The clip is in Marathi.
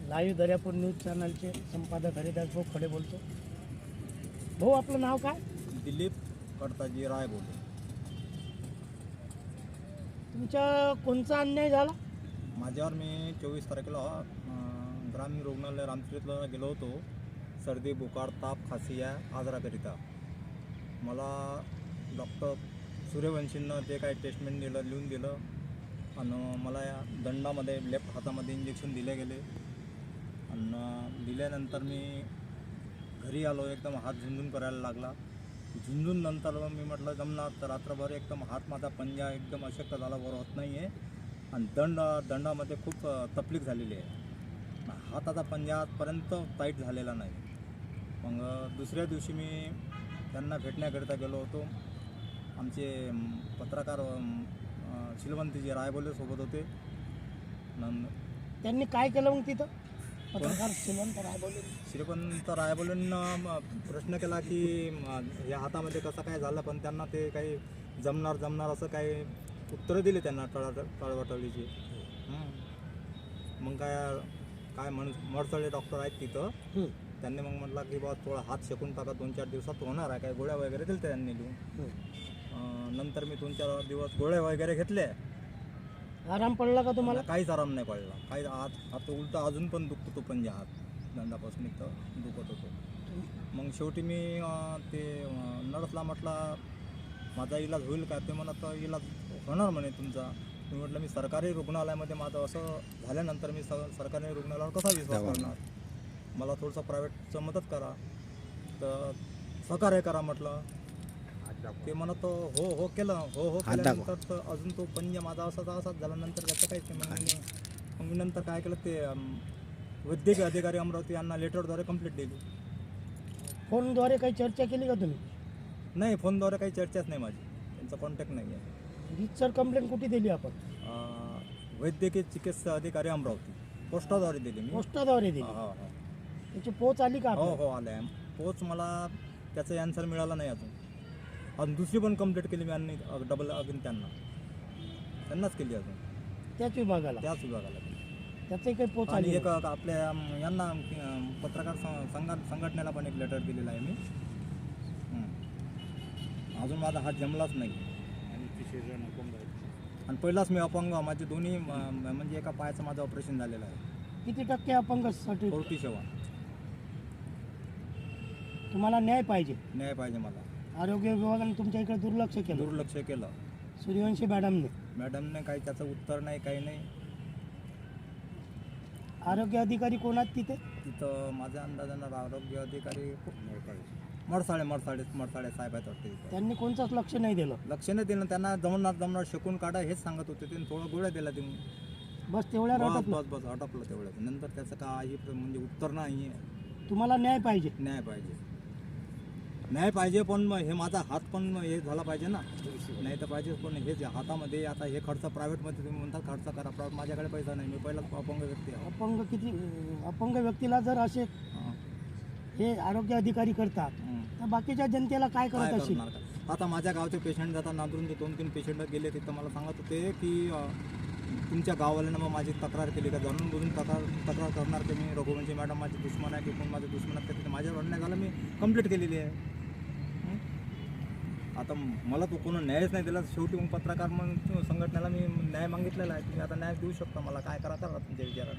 लाईव्ह दर्यापूर न्यूज चॅनलचे संपादक हरिदास भाऊ खडे बोलतो. भाऊ, आपलं नाव काय? दिलीप कडताजी राय बोलतो. तुमच्या कोणचा अन्याय झाला? माझ्यावर मी 24 तारखेला ग्रामीण रुग्णालय रामतीर्थला गेलो होतो. सर्दी, बुखार, ताप, खासी या आजाराकरिता मला डॉक्टर सूर्यवंशींनं जे काही टेस्टमेंट दिलं, लिहून दिलं आणि मला या दंडामध्ये लेफ्ट हातामध्ये इंजेक्शन दिले गेले आणि दिल्यानंतर मी घरी आलो. एकदम हात झुंजून करायला लागला. झुंजून नंतर मी म्हटलं जमणार तर रात्रभर एकदम हात माझा पंजा एकदम अशक्त झाला, वर होत नाही आहे आणि दंडामध्ये खूप तकलीफ झालेली आहे. हाताचा पंजा आजपर्यंत टाईट झालेला नाही. मग दुसऱ्या दिवशी मी त्यांना भेटण्याकरिता गेलो होतो. आमचे पत्रकार शिलवंतीजी रायबोले सोबत होते. त्यांनी काय केलं मग तिथं? पत्रकार श्रीपंत रायबोलेंना प्रश्न केला की या हातामध्ये कसं काय झालं, पण त्यांना ते काही जमणार असं काही उत्तरं दिले त्यांना टळवटळीची. मग काय मडसळे डॉक्टर आहेत तिथं, त्यांनी मग म्हटलं की बा थोडा हात शेकून टाका, 2-4 दिवसात होणार आहे. काही गोळ्या वगैरे दिल्या त्यांनी लिहून. नंतर मी 2-4 दिवस गोळ्या वगैरे घेतले. आराम पडला का तुम्हाला? काहीच आराम नाही पडला. काही हात उलटा अजून पण दुखतो तो पंजा, हात दंडापासून इथं दुखत होतो. मग शेवटी मी ते नर्सला म्हटलं माझा इलाज होईल का? ते म्हणत इलाज होणार म्हणे तुमचा. मी म्हटलं मी सरकारी रुग्णालयामध्ये माझं असं झाल्यानंतर मी सरकारी रुग्णालयावर कसा विश्वास करणार? मला थोडंसं प्रायव्हेटचं मदत करा, तर सहकार्य करा म्हटलं. ते म्हणत हो केलं. हो केल्यानंतर तर अजून तो पंजा माझा असाच झाल्यानंतर त्याचं काहीच नाही. मग मी नंतर काय केलं, ते वैद्यकीय अधिकारी अमरावती यांना लेटरद्वारे कंप्लेंट दिली. फोनद्वारे काही चर्चा केली का तुम्ही? नाही, फोनद्वारे काही चर्चाच नाही माझी, त्यांचा कॉन्टॅक्ट नाही आहे. रीतसर कंप्लेंट कुठे दिली आपण? वैद्यकीय चिकित्सा अधिकारी अमरावती, पोस्टाद्वारे दिली मी. पोस्टाद्वारे दिली? हो. त्याची पोच आली का? हो आलं आहे पोच. मला त्याचं ॲन्सर मिळाला नाही अजून. दुसरी पण कंप्लेंट केली मी डबल अजून त्यांनाच केली अजून. त्याच विभागाला त्याचंही काही पोच आली? आणि एक आपल्या यांना पत्रकार संघटनेला पण एक लेटर दिलेला आहे मी. अजून माझा हात जमलाच नाही आणि पहिलाच मी अपंग. माझे दोन्ही म्हणजे एका पायाचं माझं ऑपरेशन झालेलं आहे. किती टक्के अपंगासाठी? 47. तुम्हाला न्याय पाहिजे मला. आरोग्य विभागाने तुमच्या इकडे दुर्लक्ष केलं. सूर्यवंशी मॅडमने काही त्याचं उत्तर नाही, काही नाही. आरोग्य अधिकारी कोणात तिथं माझ्या अंदाजानं आरोग्य अधिकारी मडसाळे साहेब आहेत वाटते. त्यांनी कोणतंच लक्ष नाही दिलं. त्यांना जमणार शेकून काढा हेच सांगत होते. त्यांनी थोडं गोळ्या दिला तुम्ही, बस तेवढ्या बस आटपलं तेवढ्या. नंतर त्याचं काही म्हणजे उत्तर नाही आहे. तुम्हाला न्याय पाहिजे? न्याय पाहिजे पण हे माझा हात पण हे झाला पाहिजे ना. नाही तर पाहिजे पण हे जे हातामध्ये आता हे खर्च प्रायव्हेटमध्ये तुम्ही म्हणता खर्च करा, प्रायव्हेट माझ्याकडे पैसा नाही. मी पहिलाच अपंग व्यक्ती आहे. अपंग व्यक्तीला जर असे हे आरोग्य अधिकारी करतात तर बाकीच्या जनतेला काय करत असेल? आता माझ्या गावचे पेशंट जातात, नांदूरचे 2-3 पेशंट गेले तिथं मला सांगत होते की तुमच्या गाववाल्यानं मग माझी तक्रार केली का? जाणून बुजून तक्रार करणार की मी रघुवंशी मॅडम माझी दुश्मन आहे की कोण माझे दुश्मन आहे? तिथे माझ्यावर नाही झालं, मी कंप्लीट केलेली आहे. आता मला तो कोण न्यायच नाही दिला. शेवटी मग पत्रकार मग संघटनेला मी न्याय मागितलेला आहे. तुम्ही आता न्याय देऊ शकता मला, काय करा तुमच्या विचारात.